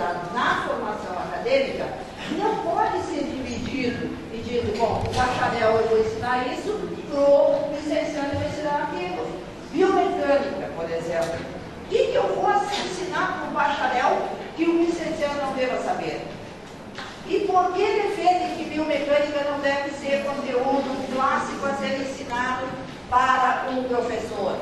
utilizado na formação acadêmica não pode ser dividido e dito, bom, o bacharel eu vou ensinar isso, o licenciado eu vou ensinar aquilo. Biomecânica, por exemplo. O que eu vou ensinar para o bacharel que o licenciado não deva saber? E por que defendem que biomecânica não deve ser conteúdo clássico a ser ensinado para um professor?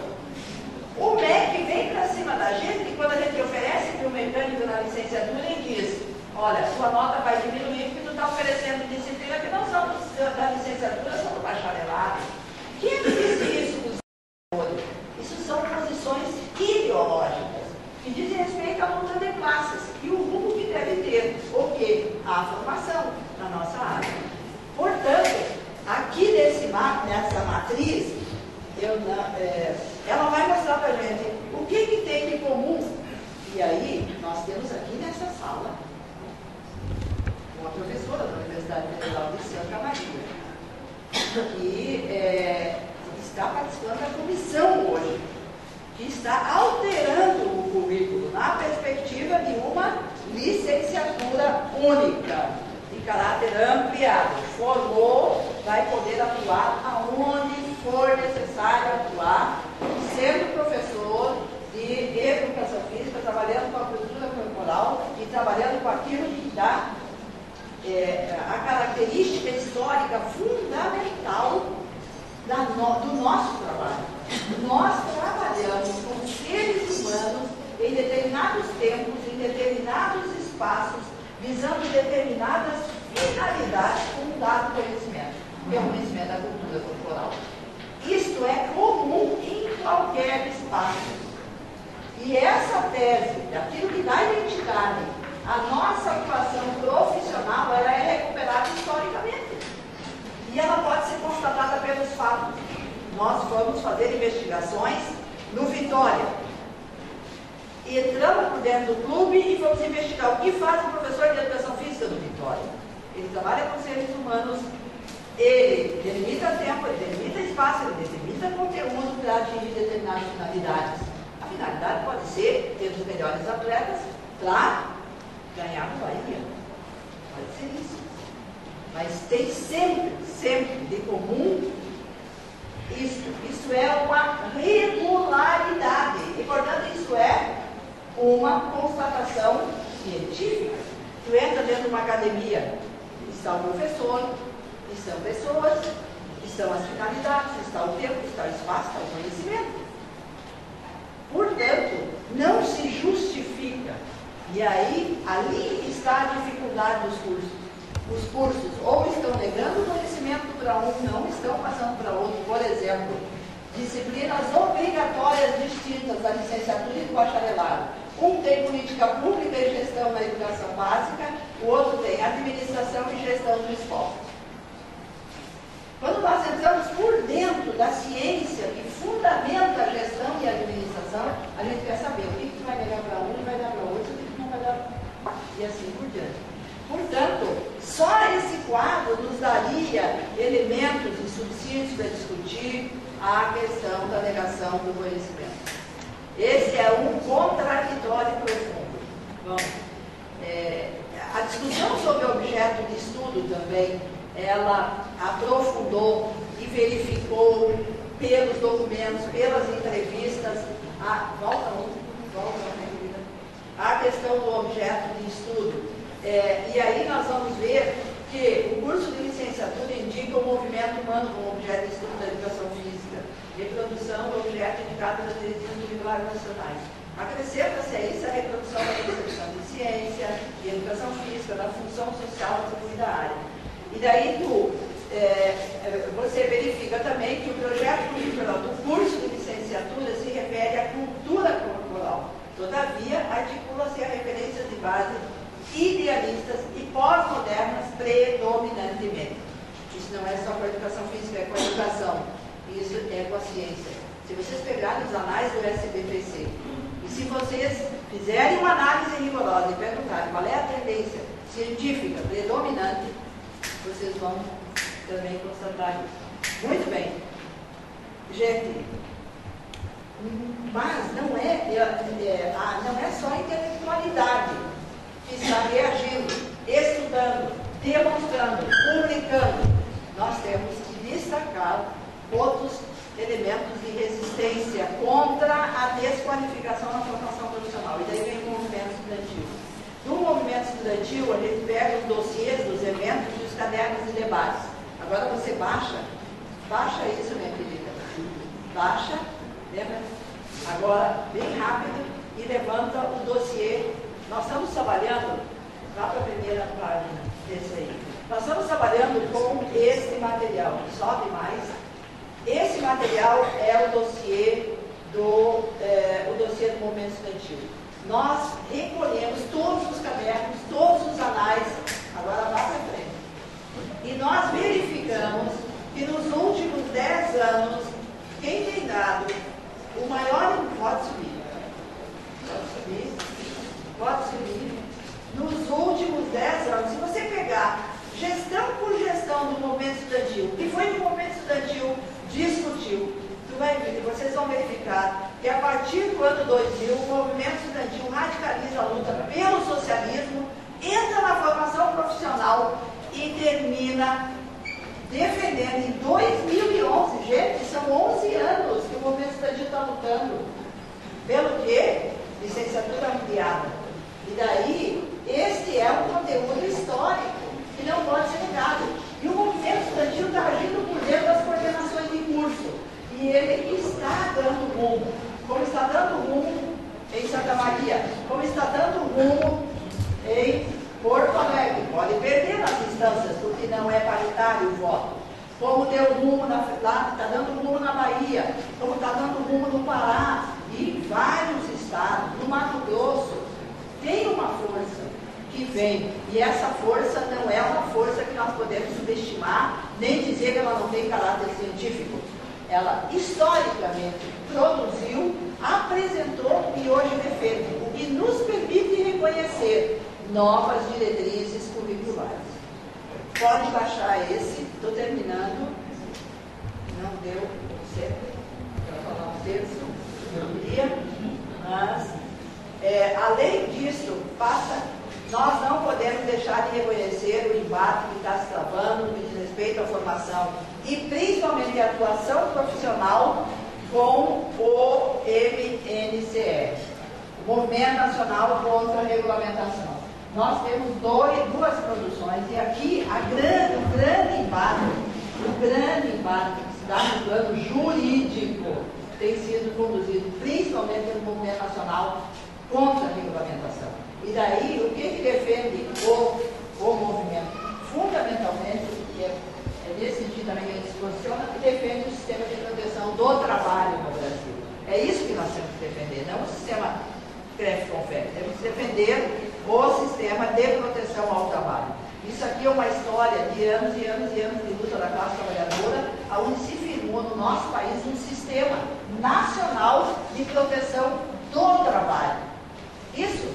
O MEC vem para cima da gente e quando a gente oferece biomecânica na licenciatura, ele diz, olha, sua nota vai diminuir porque tu está oferecendo disciplina que não são da licenciatura, são do bacharelado. Quem disse isso dos professores? Isso são posições ideológicas que dizem respeito à luta de classes e o rumo que deve ter o quê? A formação na nossa área. Portanto, aqui nessa matriz, ela vai mostrar para a gente o que tem de comum. E aí, nós temos aqui nessa sala uma professora da Universidade Federal de Santa Maria, que está participando da comissão hoje, que está alterando o currículo na perspectiva de uma licenciatura única, de caráter ampliado. Formou, vai poder atuar aonde for necessário atuar, sendo professor de educação física, trabalhando com a cultura corporal e trabalhando com aquilo que dá a característica histórica fundamental do nosso trabalho. Nós trabalhamos com seres humanos em determinados tempos, em determinados espaços, visando determinadas finalidades com um dado conhecimento, que é o conhecimento da cultura corporal. Isto é comum em qualquer espaço. E essa tese, aquilo que dá identidade à nossa atuação profissional, ela é recuperada historicamente. E ela pode ser constatada pelos fatos. Nós vamos fazer investigações no Vitória. Entramos por dentro do clube e vamos investigar o que faz o professor de educação física do Vitória. Ele trabalha com seres humanos, ele delimita tempo, ele delimita espaço, ele delimita conteúdo para atingir determinadas finalidades. A finalidade pode ser ter os melhores atletas para ganhar no Bahia. Pode ser isso. Mas tem sempre de comum isso. Isso é uma regularidade. E, portanto, isso é uma constatação científica. Tu entra dentro de uma academia, está o professor, estão pessoas, estão as finalidades, está o tempo, está o espaço, está o conhecimento. Portanto, não se justifica. E aí, ali está a dificuldade dos cursos. Os cursos ou estão negando o conhecimento para um, não estão passando para outro. Por exemplo, disciplinas obrigatórias distintas da licenciatura e do bacharelado. Um tem política pública e gestão da educação básica, o outro tem administração e gestão do esporte. Quando nós entramos por dentro da ciência que fundamenta a gestão e a administração, a gente quer saber o que vai negar para um e vai dar para outro, o que não vai dar, e assim por diante. Portanto, só esse quadro nos daria elementos e subsídios para discutir a questão da negação do conhecimento. Esse é um contraditório profundo. Bom, a discussão sobre o objeto de estudo também, ela aprofundou e verificou pelos documentos, pelas entrevistas, a questão do objeto de estudo. E aí nós vamos ver que o curso de licenciatura indica o movimento humano como objeto de estudo da educação física, reprodução do objeto indicado nas diretrizes curriculares nacionais. Acrescenta-se a isso a reprodução da concepção de ciência, de educação física, da função social atribuída à área. E daí você verifica também que o projeto curricular do curso de licenciatura se refere à cultura corporal. Todavia, articula-se a referências de base idealistas e pós-modernas predominantemente. Isso não é só com a educação física, é com a educação. Isso é com a ciência. Se vocês pegarem os anais do SBPC, e se vocês fizerem uma análise rigorosa e perguntarem qual é a tendência científica predominante, vocês vão também constatar isso. Muito bem. Gente, mas não é só intelectualidade que está reagindo, estudando, demonstrando, publicando, nós temos que destacar outros elementos de resistência contra a desqualificação na formação profissional. E daí vem o movimento estudantil. No movimento estudantil, a gente pega os dossiês dos eventos e os cadernos de debates. Agora você baixa isso, minha querida. Baixa, lembra? Agora, bem rápido, e levanta o dossiê. Nós estamos trabalhando, vá para a primeira página desse aí. Nós estamos trabalhando com esse material. Sobe mais. Esse material é o dossiê do movimento estudantil. Nós recolhemos todos os cadernos, todos os anais, agora vá para frente. E nós verificamos que nos últimos 10 anos, quem tem dado o maior, pode subir, nos últimos 10 anos, se você pegar gestão por gestão do movimento estudantil, que foi que o movimento estudantil discutiu, vocês vão verificar que a partir do ano 2000, o movimento estudantil radicaliza a luta pelo socialismo, entra na formação profissional e termina defendendo em 2011, gente, são 11 anos que o movimento estudantil está lutando. Pelo quê? Licenciatura ampliada. E daí, este é um conteúdo histórico que não pode ser negado. E o movimento estudantil está agindo por dentro das coordenações de curso. E ele está dando rumo, como está dando rumo em Santa Maria, como está dando rumo em Porto Alegre. Pode perder nas instâncias, porque não é paritário o voto. Como deu rumo lá, está dando rumo na Bahia, como está dando rumo no Pará, e vários estados, no Mato Grosso, tem uma força que vem, e essa força não é uma força que nós podemos subestimar, nem dizer que ela não tem caráter científico. Ela, historicamente, produziu, apresentou e hoje defende, o que nos permite reconhecer novas diretrizes curriculares. Pode baixar esse, estou terminando, não deu sempre, para falar um terço, eu queria, mas, além disso, nós não podemos deixar de reconhecer o embate que está se travando no que diz respeito à formação e principalmente a atuação profissional com o MNCE, o Movimento Nacional contra a Regulamentação. Nós temos duas produções e aqui o grande embate que se dá no plano jurídico tem sido conduzido principalmente pelo Movimento Nacional contra a Regulamentação. E daí, o que defende o movimento? Fundamentalmente, é nesse sentido também que ele se posiciona, que defende o sistema de proteção do trabalho no Brasil. É isso que nós temos que defender, não o sistema CREF-CONFEC. Temos que defender o sistema de proteção ao trabalho. Isso aqui é uma história de anos e anos e anos de luta da classe trabalhadora, onde se firmou no nosso país um sistema nacional de proteção do trabalho. Isso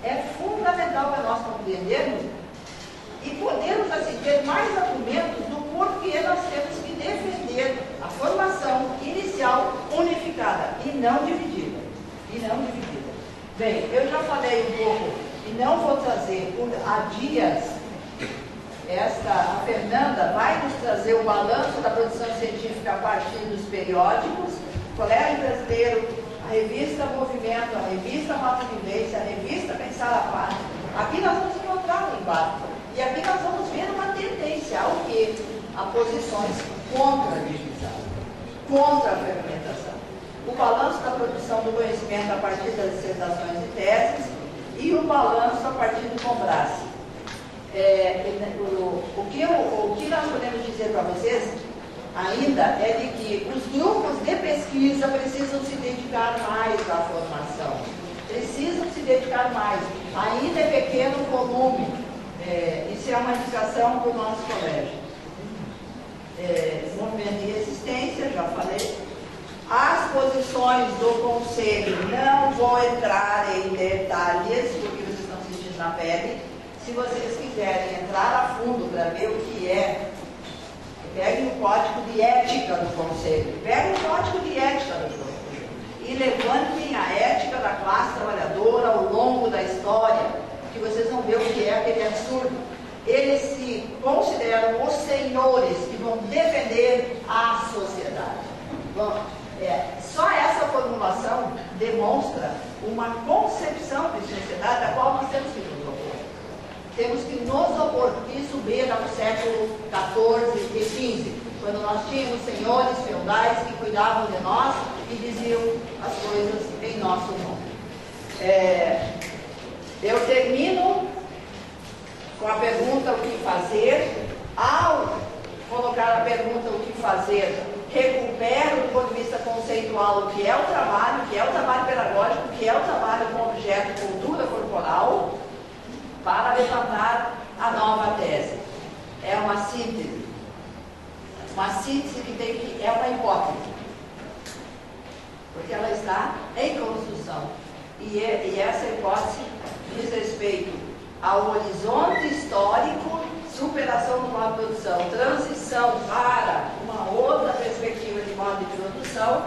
é fundamental para nós compreendermos e podermos assim ter mais argumentos do porquê nós temos que defender a formação inicial unificada e não dividida. Bem, eu já falei um pouco e não vou trazer há dias. A Fernanda vai nos trazer o balanço da produção científica a partir dos periódicos, Colégio Brasileiro, a revista Movimento, a revista Nova Vivência, a revista Pensar a Paz. Aqui nós vamos encontrar um embate. E aqui nós vamos ver uma tendência ao quê? A posições contra a divisão, contra a fermentação. O balanço da produção do conhecimento a partir das dissertações e teses e o balanço a partir do Combrás. O que nós podemos dizer para vocês ainda é de que os grupos de pesquisa precisam se dedicar mais à formação, precisam se dedicar mais. Ainda é pequeno o volume, isso é uma indicação para o nosso colégio. Movimento de resistência, já falei. As posições do conselho, não vou entrar em detalhes, porque vocês estão sentindo na pele. Se vocês quiserem entrar a fundo para ver o que é, peguem o código de ética do conselho, e levantem a ética da classe trabalhadora ao longo da história, que vocês vão não vê o que é aquele absurdo. Eles se consideram os senhores que vão defender a sociedade. Bom, só essa formulação demonstra uma concepção de sociedade da qual nós temos que nos opor. Temos que nos opor. Isso beira no século XIV e XV, quando nós tínhamos senhores feudais que cuidavam de nós e diziam as coisas em nosso nome. Eu termino com a pergunta o que fazer. Ao colocar a pergunta o que fazer, recupero do ponto de vista conceitual o que é o trabalho pedagógico, o que é o trabalho com objeto cultura corporal, para levantar a nova tese. É uma síntese que é uma hipótese, porque ela está em construção, e essa hipótese diz respeito ao horizonte histórico, superação do modo de produção, transição para uma outra perspectiva de modo de produção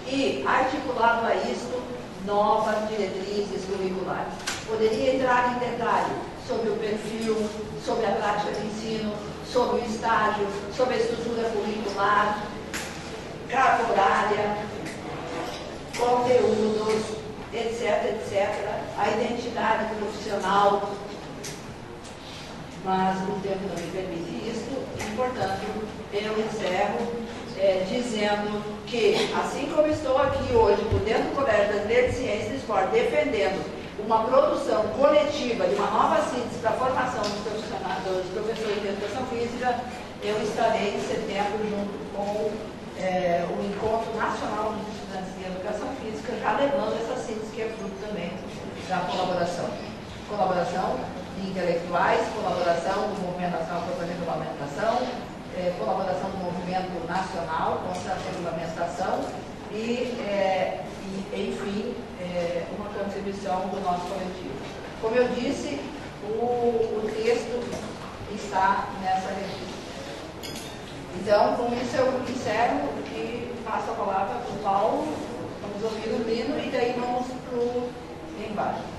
e, articulado a isto, novas diretrizes curriculares. Poderia entrar em detalhe sobre o perfil, sobre a prática de ensino, sobre o estágio, sobre a estrutura curricular, carga horária, conteúdos, etc., a identidade profissional, mas o tempo não me permite isso, e, portanto, eu encerro dizendo que, assim como estou aqui hoje, por dentro do Colégio Brasileiro de Ciências e Esporte, defendendo uma produção coletiva de uma nova síntese para a formação dos professores de educação física, eu estarei em setembro junto com o Encontro Nacional dos Estudantes de Educação Física, já levando essa síntese que é fruto também da colaboração. Colaboração de intelectuais, colaboração do Movimento Nacional contra a Regulamentação, colaboração do Movimento Nacional contra a Regulamentação e enfim, uma contribuição do nosso coletivo. Como eu disse, o texto está nessa revista. Então, com isso eu encerro e passo a palavra para o Paulo. Vamos ouvir o Lino e daí vamos para o embate.